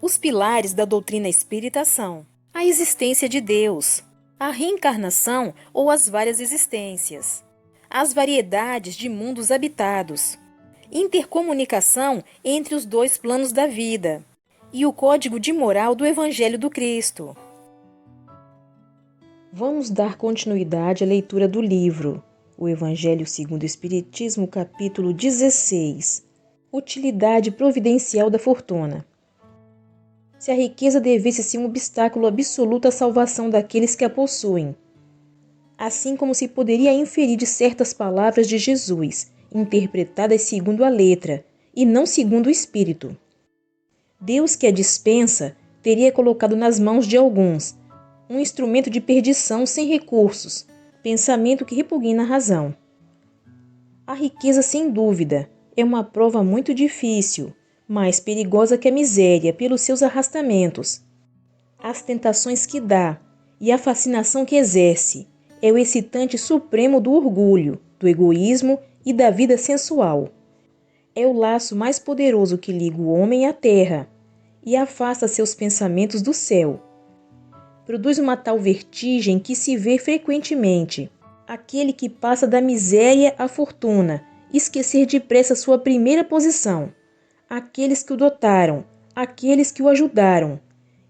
Os pilares da doutrina espírita são a existência de Deus, a reencarnação ou as várias existências, as variedades de mundos habitados, intercomunicação entre os dois planos da vida e o código de moral do Evangelho do Cristo. Vamos dar continuidade à leitura do livro O Evangelho segundo o Espiritismo, capítulo 16. Utilidade providencial da fortuna. Se a riqueza devesse ser um obstáculo absoluto à salvação daqueles que a possuem, assim como se poderia inferir de certas palavras de Jesus, interpretadas segundo a letra e não segundo o espírito. Deus que a dispensa teria colocado nas mãos de alguns um instrumento de perdição sem recursos, pensamento que repugna a razão. A riqueza, sem dúvida, é uma prova muito difícil, mais perigosa que a miséria pelos seus arrastamentos. As tentações que dá e a fascinação que exerce é o excitante supremo do orgulho, do egoísmo e da vida sensual. É o laço mais poderoso que liga o homem à terra e afasta seus pensamentos do céu. Produz uma tal vertigem que se vê frequentemente aquele que passa da miséria à fortuna esquecer depressa sua primeira posição, aqueles que o dotaram, aqueles que o ajudaram,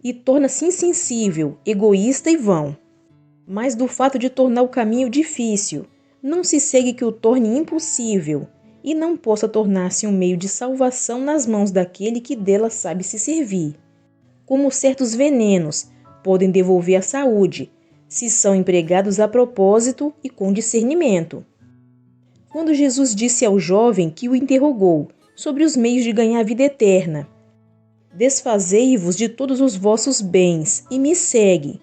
e torna-se insensível, egoísta e vão. Mas do fato de tornar o caminho difícil, não se segue que o torne impossível, e não possa tornar-se um meio de salvação nas mãos daquele que dela sabe se servir. Como certos venenos podem devolver a saúde, se são empregados a propósito e com discernimento. Quando Jesus disse ao jovem que o interrogou sobre os meios de ganhar a vida eterna: "Desfazei-vos de todos os vossos bens e me segue",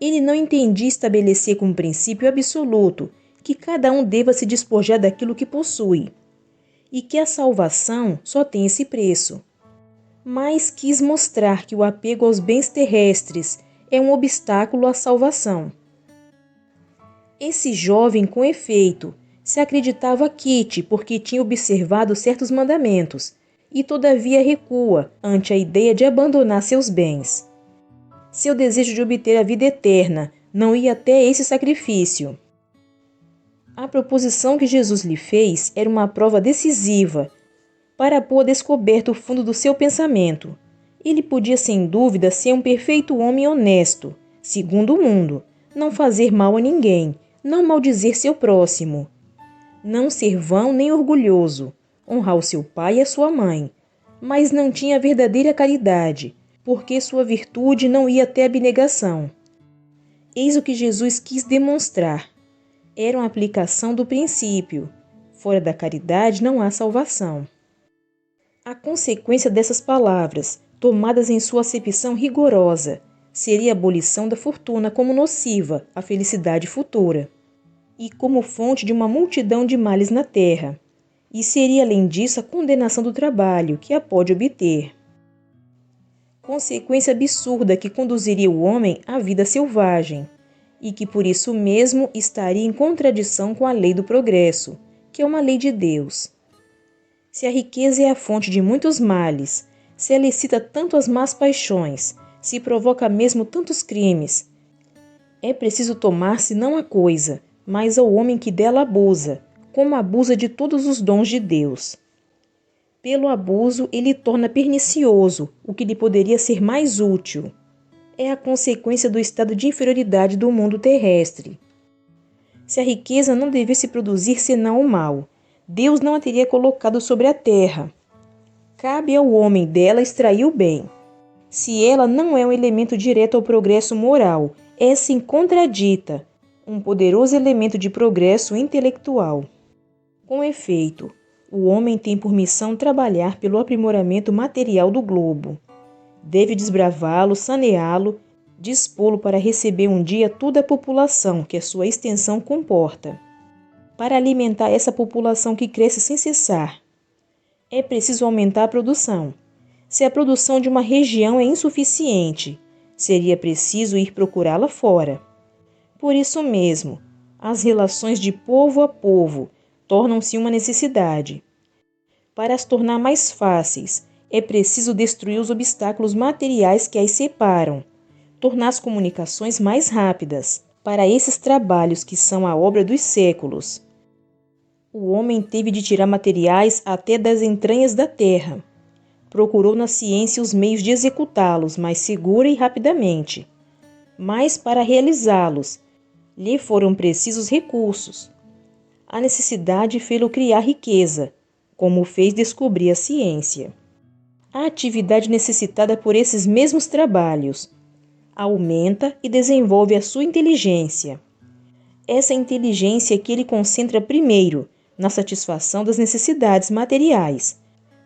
ele não entendia estabelecer como princípio absoluto que cada um deva se despojar daquilo que possui, e que a salvação só tem esse preço. Mas quis mostrar que o apego aos bens terrestres é um obstáculo à salvação. Esse jovem, com efeito, se acreditava quite porque tinha observado certos mandamentos, e todavia recua ante a ideia de abandonar seus bens. Seu desejo de obter a vida eterna não ia até esse sacrifício. A proposição que Jesus lhe fez era uma prova decisiva para pôr a descoberto o fundo do seu pensamento. Ele podia, sem dúvida, ser um perfeito homem honesto, segundo o mundo, não fazer mal a ninguém, não maldizer seu próximo, não ser vão nem orgulhoso, honrar o seu pai e a sua mãe, mas não tinha a verdadeira caridade, porque sua virtude não ia até a abnegação. Eis o que Jesus quis demonstrar. Era uma aplicação do princípio: fora da caridade não há salvação. A consequência dessas palavras, tomadas em sua acepção rigorosa, seria a abolição da fortuna como nociva à felicidade futura, e como fonte de uma multidão de males na terra, e seria além disso a condenação do trabalho que a pode obter. Consequência absurda que conduziria o homem à vida selvagem, e que por isso mesmo estaria em contradição com a lei do progresso, que é uma lei de Deus. Se a riqueza é a fonte de muitos males, se ela excita tanto as más paixões, se provoca mesmo tantos crimes, é preciso tomar-se não à coisa, mas ao homem que dela abusa, como abusa de todos os dons de Deus. Pelo abuso, ele torna pernicioso o que lhe poderia ser mais útil. É a consequência do estado de inferioridade do mundo terrestre. Se a riqueza não devesse produzir senão o mal, Deus não a teria colocado sobre a terra. Cabe ao homem dela extrair o bem. Se ela não é um elemento direto ao progresso moral, é sim contradita, um poderoso elemento de progresso intelectual. Com efeito, o homem tem por missão trabalhar pelo aprimoramento material do globo. Deve desbravá-lo, saneá-lo, dispô-lo para receber um dia toda a população que a sua extensão comporta. Para alimentar essa população que cresce sem cessar, é preciso aumentar a produção. Se a produção de uma região é insuficiente, seria preciso ir procurá-la fora. Por isso mesmo, as relações de povo a povo tornam-se uma necessidade. Para as tornar mais fáceis é preciso destruir os obstáculos materiais que as separam, tornar as comunicações mais rápidas. Para esses trabalhos que são a obra dos séculos, o homem teve de tirar materiais até das entranhas da terra. Procurou na ciência os meios de executá-los mais segura e rapidamente. Mas para realizá-los, lhe foram precisos recursos. A necessidade fê-lo criar riqueza, como o fez descobrir a ciência. A atividade necessitada por esses mesmos trabalhos aumenta e desenvolve a sua inteligência. Essa inteligência que ele concentra primeiro na satisfação das necessidades materiais,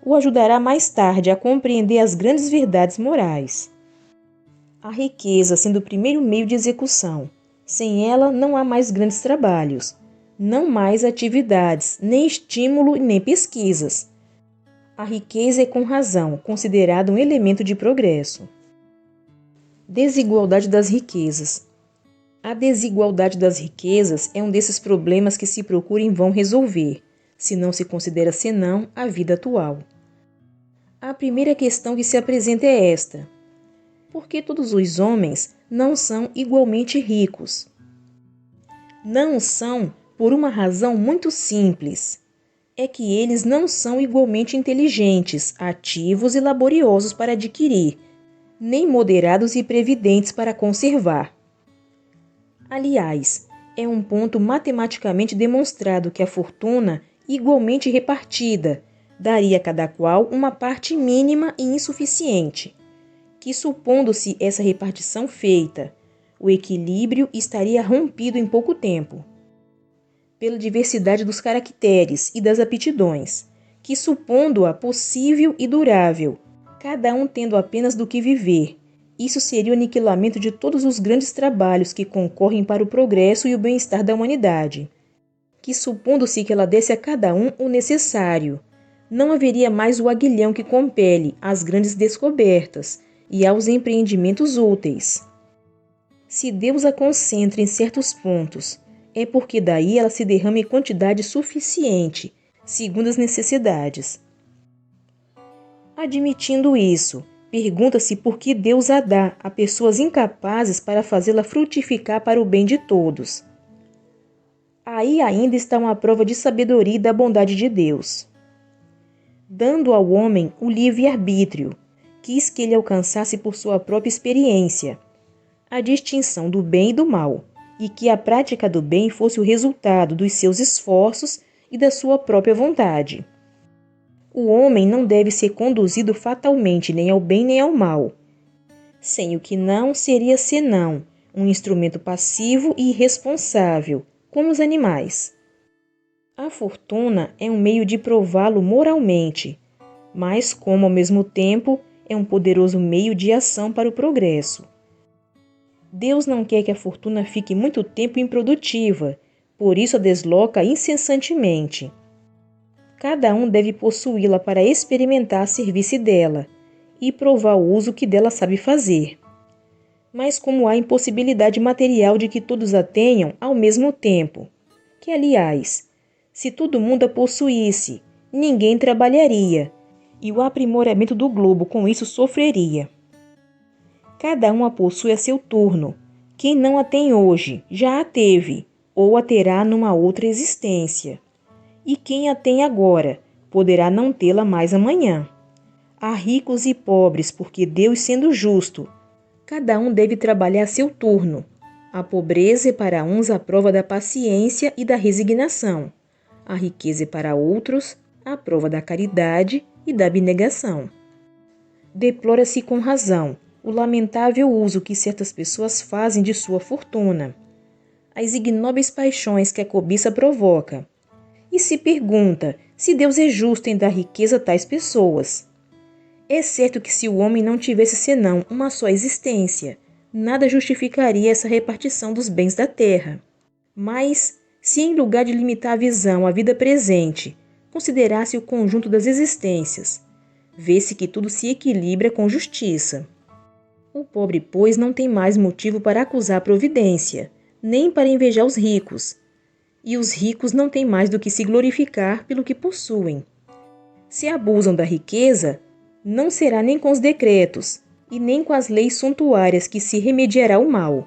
o ajudará mais tarde a compreender as grandes verdades morais. A riqueza sendo o primeiro meio de execução. Sem ela não há mais grandes trabalhos, não mais atividades, nem estímulo nem pesquisas. A riqueza é com razão considerada um elemento de progresso. Desigualdade das riquezas. A desigualdade das riquezas é um desses problemas que se procura em vão resolver, se não se considera senão a vida atual. A primeira questão que se apresenta é esta: por que todos os homens não são igualmente ricos? Não são por uma razão muito simples. É que eles não são igualmente inteligentes, ativos e laboriosos para adquirir, nem moderados e previdentes para conservar. Aliás, é um ponto matematicamente demonstrado que a fortuna, igualmente repartida, daria a cada qual uma parte mínima e insuficiente, que, supondo-se essa repartição feita, o equilíbrio estaria rompido em pouco tempo. Pela diversidade dos caracteres e das aptidões, que, supondo-a possível e durável, cada um tendo apenas do que viver, isso seria o aniquilamento de todos os grandes trabalhos que concorrem para o progresso e o bem-estar da humanidade, que, supondo-se que ela desse a cada um o necessário, não haveria mais o aguilhão que compele às grandes descobertas e aos empreendimentos úteis. Se Deus a concentra em certos pontos, é porque daí ela se derrama em quantidade suficiente, segundo as necessidades. Admitindo isso, pergunta-se por que Deus a dá a pessoas incapazes para fazê-la frutificar para o bem de todos. Aí ainda está uma prova de sabedoria e da bondade de Deus. Dando ao homem o livre-arbítrio, quis que ele alcançasse por sua própria experiência a distinção do bem e do mal, e que a prática do bem fosse o resultado dos seus esforços e da sua própria vontade. O homem não deve ser conduzido fatalmente nem ao bem nem ao mal, sem o que não seria senão um instrumento passivo e irresponsável, como os animais. A fortuna é um meio de prová-lo moralmente, mas como ao mesmo tempo é um poderoso meio de ação para o progresso. Deus não quer que a fortuna fique muito tempo improdutiva, por isso a desloca incessantemente. Cada um deve possuí-la para experimentar servir-se dela e provar o uso que dela sabe fazer. Mas como há impossibilidade material de que todos a tenham ao mesmo tempo, que, aliás, se todo mundo a possuísse, ninguém trabalharia, e o aprimoramento do globo com isso sofreria. Cada um a possui a seu turno. Quem não a tem hoje, já a teve, ou a terá numa outra existência. E quem a tem agora, poderá não tê-la mais amanhã. Há ricos e pobres, porque Deus, sendo justo, cada um deve trabalhar a seu turno. A pobreza é para uns a prova da paciência e da resignação. A riqueza é para outros a prova da caridade e da abnegação. Deplora-se com razão o lamentável uso que certas pessoas fazem de sua fortuna, as ignóbeis paixões que a cobiça provoca, e se pergunta se Deus é justo em dar riqueza a tais pessoas. É certo que se o homem não tivesse senão uma só existência, nada justificaria essa repartição dos bens da terra. Mas, se em lugar de limitar a visão à vida presente, considerasse o conjunto das existências, vê-se que tudo se equilibra com justiça. O pobre, pois, não tem mais motivo para acusar a providência, nem para invejar os ricos. E os ricos não têm mais do que se glorificar pelo que possuem. Se abusam da riqueza, Não será nem com os decretos e nem com as leis suntuárias que se remediará o mal.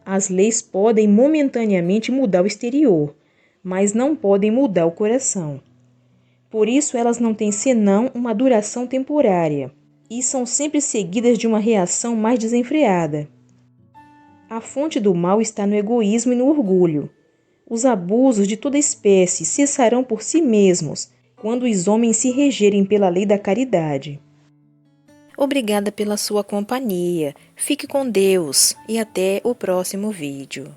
As leis podem momentaneamente mudar o exterior, mas não podem mudar o coração. Por isso elas não têm senão uma duração temporária e são sempre seguidas de uma reação mais desenfreada. A fonte do mal está no egoísmo e no orgulho. Os abusos de toda espécie cessarão por si mesmos quando os homens se regerem pela lei da caridade. Obrigada pela sua companhia. Fique com Deus e até o próximo vídeo.